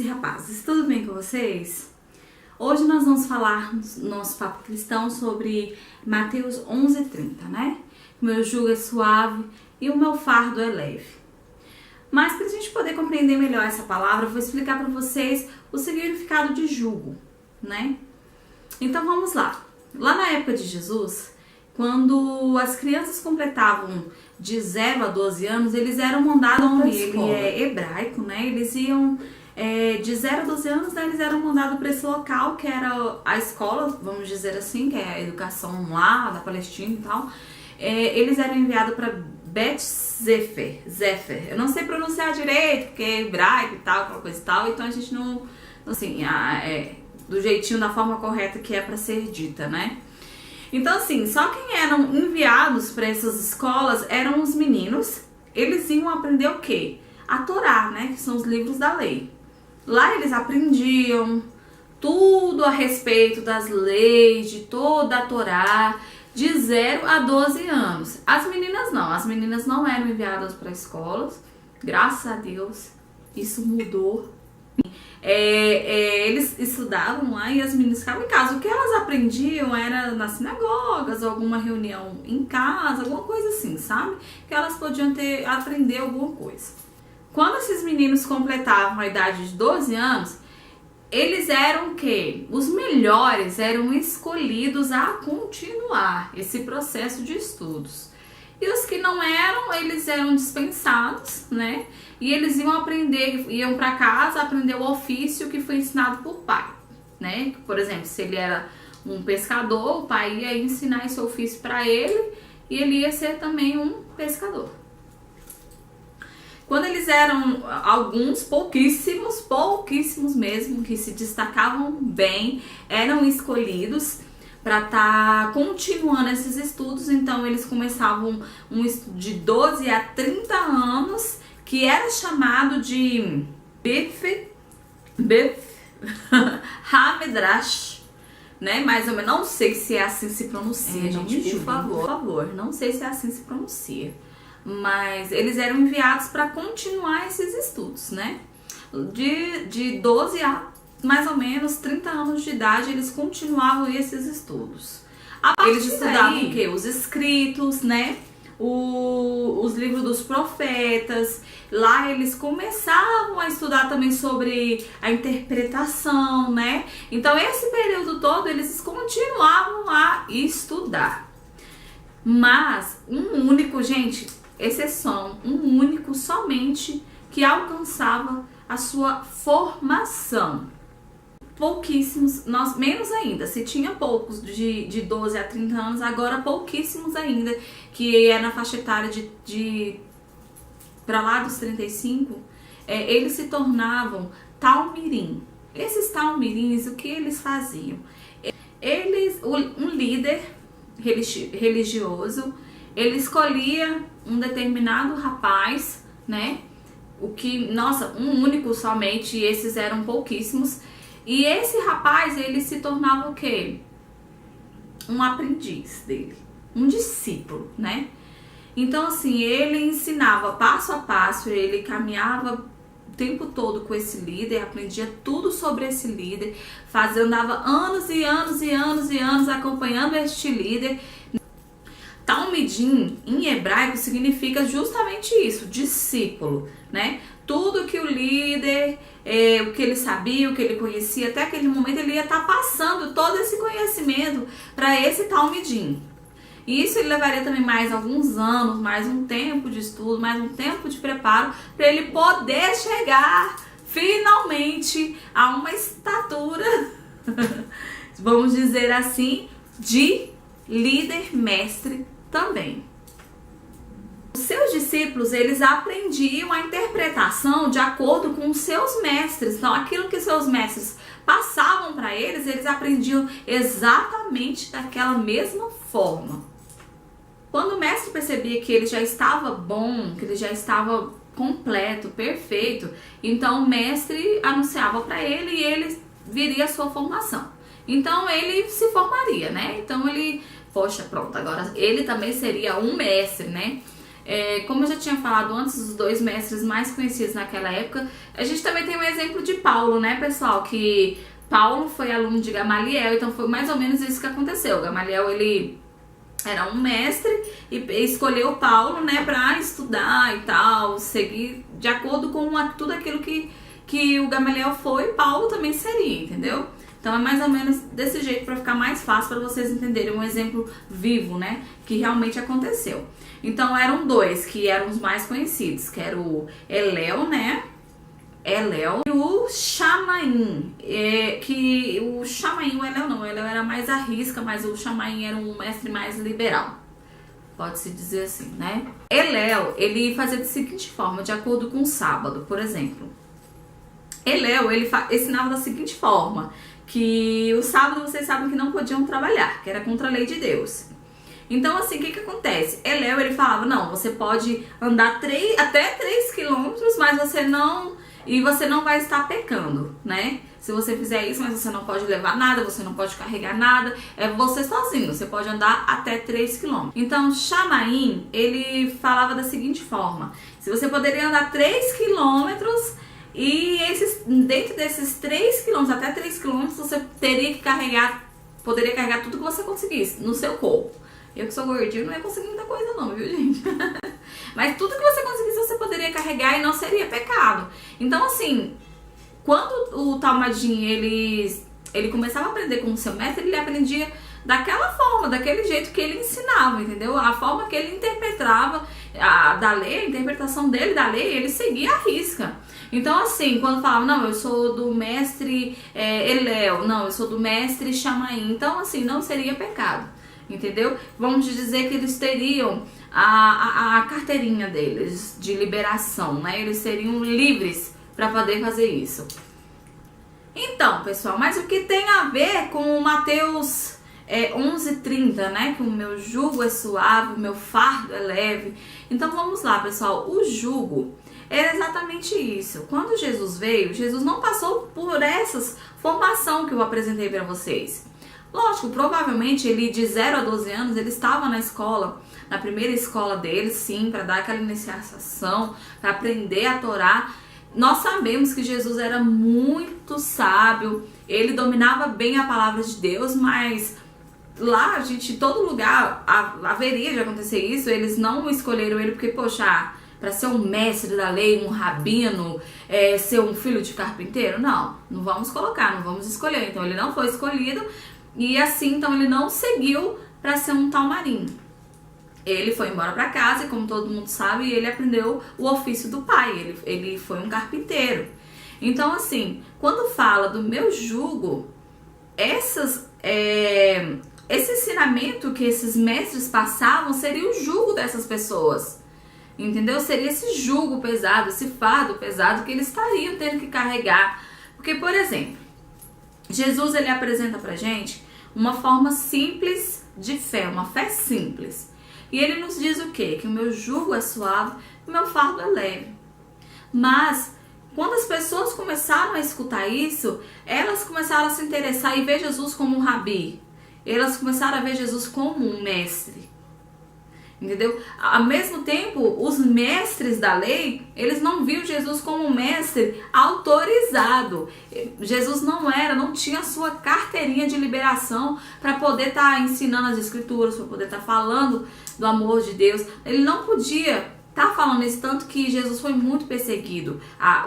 e rapazes, tudo bem com vocês? Hoje nós vamos falar no nosso papo cristão sobre Mateus 11:30, né? O meu jugo é suave e o meu fardo é leve. Mas para a gente poder compreender melhor essa palavra, eu vou explicar para vocês o significado de jugo, né? Então vamos lá. Lá na época de Jesus, quando as crianças completavam de 0 a 12 anos, eles eram mandados, ele é hebraico, né? Eles iam de 0 a 12 anos, né, eles eram mandados para esse local que era a escola, vamos dizer assim, que é a educação lá da Palestina e tal. Eles eram enviados para Bet-Zefer. Eu não sei pronunciar direito, porque é hebraico e tal, aquela coisa e tal, então a gente não, assim, do jeitinho, da forma correta que é para ser dita, né? Então, assim, só quem eram enviados para essas escolas eram os meninos. Eles iam aprender o quê? A Torá, né? Que são os livros da lei. Lá eles aprendiam tudo a respeito das leis, de toda a Torá, de 0 a 12 anos. As meninas não eram enviadas para escolas. Graças a Deus, isso mudou. Eles estudavam lá e as meninas ficavam em casa. O que elas aprendiam era nas sinagogas, alguma reunião em casa, alguma coisa assim, sabe? Que elas podiam aprender alguma coisa. Quando esses meninos completavam a idade de 12 anos, eles eram o quê? Os melhores eram escolhidos a continuar esse processo de estudos. E os que não eram, eles eram dispensados, né? E eles iam aprender, iam para casa aprender o ofício que foi ensinado por pai, né? Por exemplo, se ele era um pescador, o pai ia ensinar esse ofício para ele e ele ia ser também um pescador. Quando eles eram alguns, pouquíssimos mesmo, que se destacavam bem, eram escolhidos para estar continuando esses estudos. Então eles começavam um estudo de 12 a 30 anos, que era chamado de Beth HaMedrash, né? Mais ou menos, não sei se é assim se pronuncia, gente, por favor, não sei se é assim se pronuncia. Mas eles eram enviados para continuar esses estudos, né? De 12 a mais ou menos 30 anos de idade, eles continuavam esses estudos. Eles estudavam o quê? Os escritos, né? Os livros dos profetas. Lá eles começavam a estudar também sobre a interpretação, né? Então esse período todo eles continuavam a estudar. Mas um único, gente, exceção, um único somente que alcançava a sua formação. Pouquíssimos, menos ainda, se tinha poucos de 12 a 30 anos, agora pouquíssimos ainda, que é na faixa etária de para lá dos 35, eles se tornavam talmirim. Esses talmirins, o que eles faziam? Um líder religioso, ele escolhia um determinado rapaz, né? Um único somente, e esses eram pouquíssimos. E esse rapaz, ele se tornava o quê? Um aprendiz dele, um discípulo, né? Então, assim, ele ensinava passo a passo, ele caminhava o tempo todo com esse líder, aprendia tudo sobre esse líder, andava anos e anos acompanhando este líder. Talmidim, em hebraico, significa justamente isso, discípulo, né? Tudo que o líder, o que ele sabia, o que ele conhecia, até aquele momento ele ia estar passando todo esse conhecimento para esse talmidim. E isso ele levaria também mais alguns anos, mais um tempo de estudo, mais um tempo de preparo, para ele poder chegar finalmente a uma estatura, vamos dizer assim, de líder mestre também. Os seus discípulos, eles aprendiam a interpretação de acordo com os seus mestres. Então, aquilo que seus mestres passavam para eles aprendiam exatamente daquela mesma forma. Quando o mestre percebia que ele já estava bom, que ele já estava completo, perfeito, então o mestre anunciava para ele e ele viria a sua formação. Então ele se formaria, né? Então ele, poxa, pronto, agora ele também seria um mestre, né? Como eu já tinha falado antes, os dois mestres mais conhecidos naquela época, a gente também tem um exemplo de Paulo, né, pessoal? Que Paulo foi aluno de Gamaliel, então foi mais ou menos isso que aconteceu. Gamaliel, ele era um mestre e escolheu Paulo, né, para estudar e tal, seguir de acordo com tudo aquilo que o Gamaliel foi, Paulo também seria, entendeu? Então é mais ou menos desse jeito para ficar mais fácil para vocês entenderem um exemplo vivo, né, que realmente aconteceu. Então eram dois que eram os mais conhecidos, que era o Eléu, né, e o Chamaim, que o Chamaim, o Eléu era mais à risca, mas o Chamaim era um mestre mais liberal, pode-se dizer assim, né. Eléu, ele fazia da seguinte forma, de acordo com o sábado, por exemplo. Eléu, ele ensinava da seguinte forma, que o sábado vocês sabem que não podiam trabalhar, que era contra a lei de Deus. Então, assim, o que acontece? Eléu, ele falava, não, você pode andar até 3 quilômetros, mas você não vai estar pecando, né? Se você fizer isso, mas você não pode levar nada, você não pode carregar nada, é você sozinho, você pode andar até 3 quilômetros. Então, Chamaim, ele falava da seguinte forma, se você poderia andar 3 quilômetros, e dentro desses 3 quilômetros, até 3 quilômetros, você poderia carregar tudo que você conseguisse no seu corpo. Eu que sou gordinha não ia conseguir muita coisa não, viu, gente? Mas tudo que você conseguisse, você poderia carregar e não seria pecado. Então, assim, quando o Talmadim, ele começava a aprender com o seu mestre, ele aprendia daquela forma, daquele jeito que ele ensinava, entendeu? A forma que ele interpretava da lei, a interpretação dele da lei, ele seguia à risca. Então, assim, quando falava, não, eu sou do mestre Eléu, não, eu sou do mestre Chamaim, então, assim, não seria pecado, entendeu? Vamos dizer que eles teriam a carteirinha deles de liberação, né? Eles seriam livres para poder fazer isso. Então, pessoal, mas o que tem a ver com o Mateus 11:30, né? Que o meu jugo é suave, o meu fardo é leve. Então, vamos lá, pessoal, o jugo é exatamente isso. Quando Jesus veio, Jesus não passou por essa formação que eu apresentei para vocês. Lógico, provavelmente ele de 0 a 12 anos, ele estava na escola, na primeira escola dele, sim, para dar aquela iniciação, para aprender a Torá. Nós sabemos que Jesus era muito sábio, ele dominava bem a palavra de Deus, mas lá, gente, em todo lugar haveria de acontecer isso. Eles não escolheram ele porque, poxa, para ser um mestre da lei, um rabino, ser um filho de carpinteiro? Não vamos colocar, não vamos escolher. Então ele não foi escolhido e assim, então ele não seguiu para ser um talmarim. Ele foi embora para casa e, como todo mundo sabe, ele aprendeu o ofício do pai, ele foi um carpinteiro. Então, assim, quando fala do meu jugo, esse ensinamento que esses mestres passavam seria o jugo dessas pessoas. Entendeu? Seria esse jugo pesado, esse fardo pesado que eles estariam tendo que carregar. Porque, por exemplo, Jesus, ele apresenta pra gente uma forma simples de fé, uma fé simples. E ele nos diz o quê? Que o meu jugo é suave, o meu fardo é leve. Mas, quando as pessoas começaram a escutar isso, elas começaram a se interessar e ver Jesus como um rabi. Elas começaram a ver Jesus como um mestre. Entendeu? Ao mesmo tempo, os mestres da lei, eles não viam Jesus como um mestre autorizado. Jesus não tinha a sua carteirinha de liberação para poder estar ensinando as escrituras, para poder estar falando do amor de Deus. Ele não podia estar falando isso, tanto que Jesus foi muito perseguido.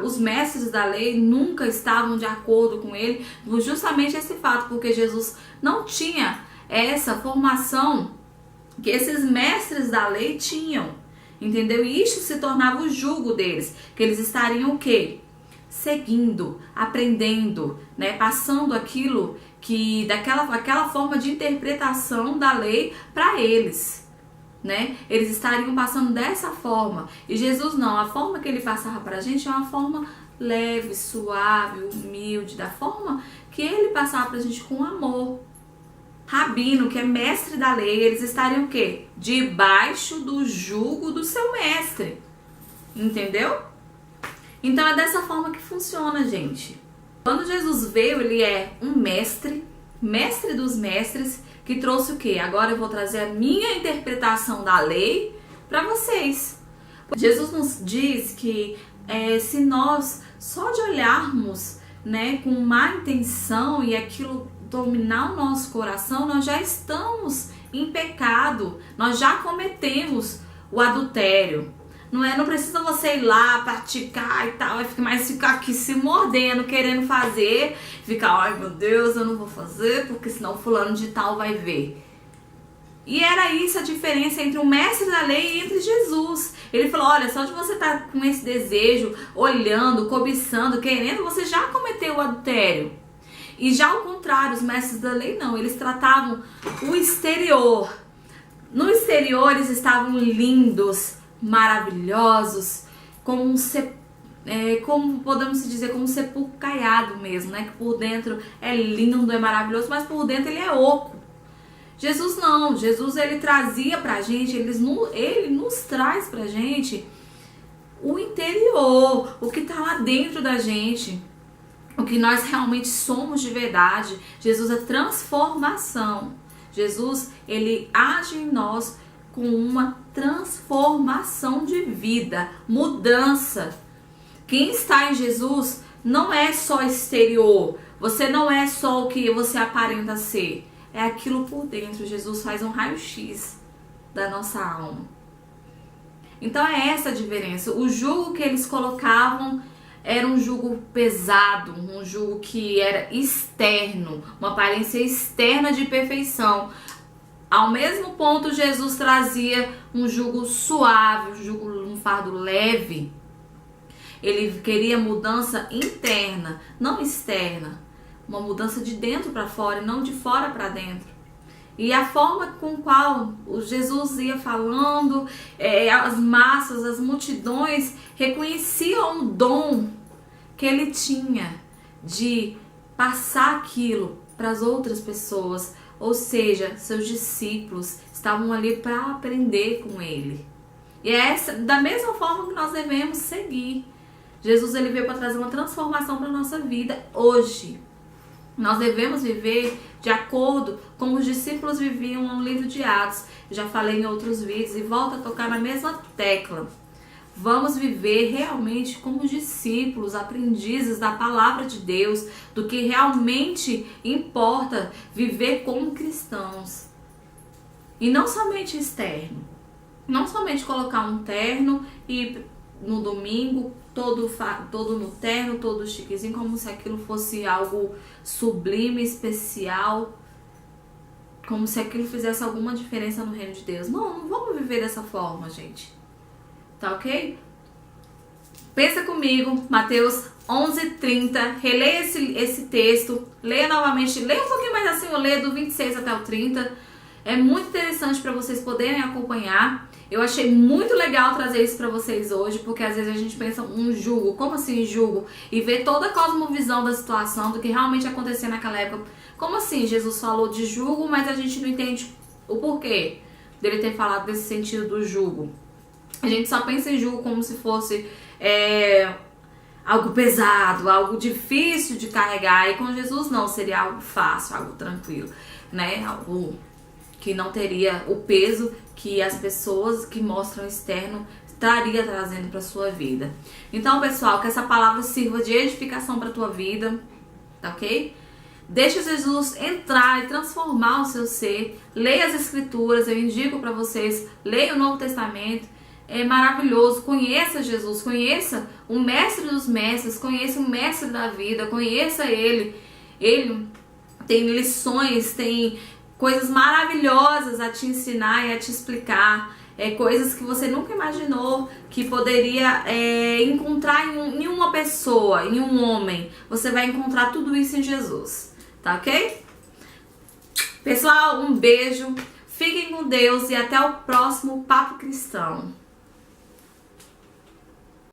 Os mestres da lei nunca estavam de acordo com ele, justamente esse fato, porque Jesus não tinha essa formação que esses mestres da lei tinham, entendeu? E isso se tornava o jugo deles, que eles estariam o quê? Seguindo, aprendendo, né? Passando aquilo aquela forma de interpretação da lei para eles, né? Eles estariam passando dessa forma. E Jesus não, a forma que ele passava pra gente é uma forma leve, suave, humilde, da forma que ele passava pra gente com amor. Rabino, que é mestre da lei, eles estariam o quê? Debaixo do jugo do seu mestre. Entendeu? Então é dessa forma que funciona, gente. Quando Jesus veio, ele é um mestre dos mestres, que trouxe o quê? Agora eu vou trazer a minha interpretação da lei para vocês. Jesus nos diz que se nós só de olharmos, né, com má intenção e aquilo dominar o nosso coração, nós já estamos em pecado, nós já cometemos o adultério. Não precisa você ir lá praticar e tal, mas ficar aqui se mordendo, querendo fazer, ficar, ai meu Deus, eu não vou fazer porque senão fulano de tal vai ver. E era isso a diferença entre o mestre da lei e entre Jesus. Ele falou, olha, só de você estar com esse desejo, olhando, cobiçando, querendo, você já cometeu o adultério. E já ao contrário, os mestres da lei não, eles tratavam o exterior. No exterior eles estavam lindos, maravilhosos, como como podemos dizer, como um sepulcro caiado mesmo, né? Que por dentro é lindo, é maravilhoso, mas por dentro ele é oco. Jesus não, Jesus ele trazia pra gente, ele nos traz pra gente o interior, o que tá lá dentro da gente, o que nós realmente somos de verdade. Jesus é transformação. Jesus, ele age em nós com uma transformação de vida, mudança. Quem está em Jesus não é só exterior, você não é só o que você aparenta ser. É aquilo por dentro. Jesus faz um raio-x da nossa alma. Então é essa a diferença. O jugo que eles colocavam era um jugo pesado, um jugo que era externo, uma aparência externa de perfeição. Ao mesmo ponto, Jesus trazia um jugo suave, um fardo leve. Ele queria mudança interna, não externa. Uma mudança de dentro para fora e não de fora para dentro. E a forma com qual o Jesus ia falando, as massas, as multidões reconheciam o dom que ele tinha de passar aquilo para as outras pessoas. Ou seja, seus discípulos estavam ali para aprender com ele. E é da mesma forma que nós devemos seguir. Jesus ele veio para trazer uma transformação para a nossa vida hoje. Nós devemos viver de acordo com os discípulos viviam no livro de Atos. Eu já falei em outros vídeos e volto a tocar na mesma tecla. Vamos viver realmente como discípulos, aprendizes da palavra de Deus, do que realmente importa, viver como cristãos. E não somente externo. Não somente colocar um terno e no domingo todo no terno, todo chiquezinho, como se aquilo fosse algo sublime, especial, como se aquilo fizesse alguma diferença no reino de Deus. Não vamos viver dessa forma, gente. Tá ok? Pensa comigo, Mateus 11:30, releia esse texto, leia novamente, leia um pouquinho mais assim, eu leio do 26 até o 30. É muito interessante para vocês poderem acompanhar. Eu achei muito legal trazer isso para vocês hoje, porque às vezes a gente pensa um jugo, como assim jugo? E ver toda a cosmovisão da situação, do que realmente acontecia naquela época. Como assim Jesus falou de jugo, mas a gente não entende o porquê dele ter falado desse sentido do jugo? A gente só pensa em jugo como se fosse algo pesado, algo difícil de carregar. E com Jesus não, seria algo fácil, algo tranquilo, né? Algo que não teria o peso que as pessoas que mostram externo estaria trazendo para sua vida. Então, pessoal, que essa palavra sirva de edificação para tua vida, tá ok? Deixa Jesus entrar e transformar o seu ser. Leia as escrituras, eu indico para vocês, leia o Novo Testamento. É maravilhoso, conheça Jesus, conheça o mestre dos mestres, conheça o mestre da vida, conheça ele. Ele tem lições, tem coisas maravilhosas a te ensinar e a te explicar, coisas que você nunca imaginou que poderia encontrar em uma pessoa, em um homem. Você vai encontrar tudo isso em Jesus, tá ok? Pessoal, um beijo, fiquem com Deus e até o próximo Papo Cristão.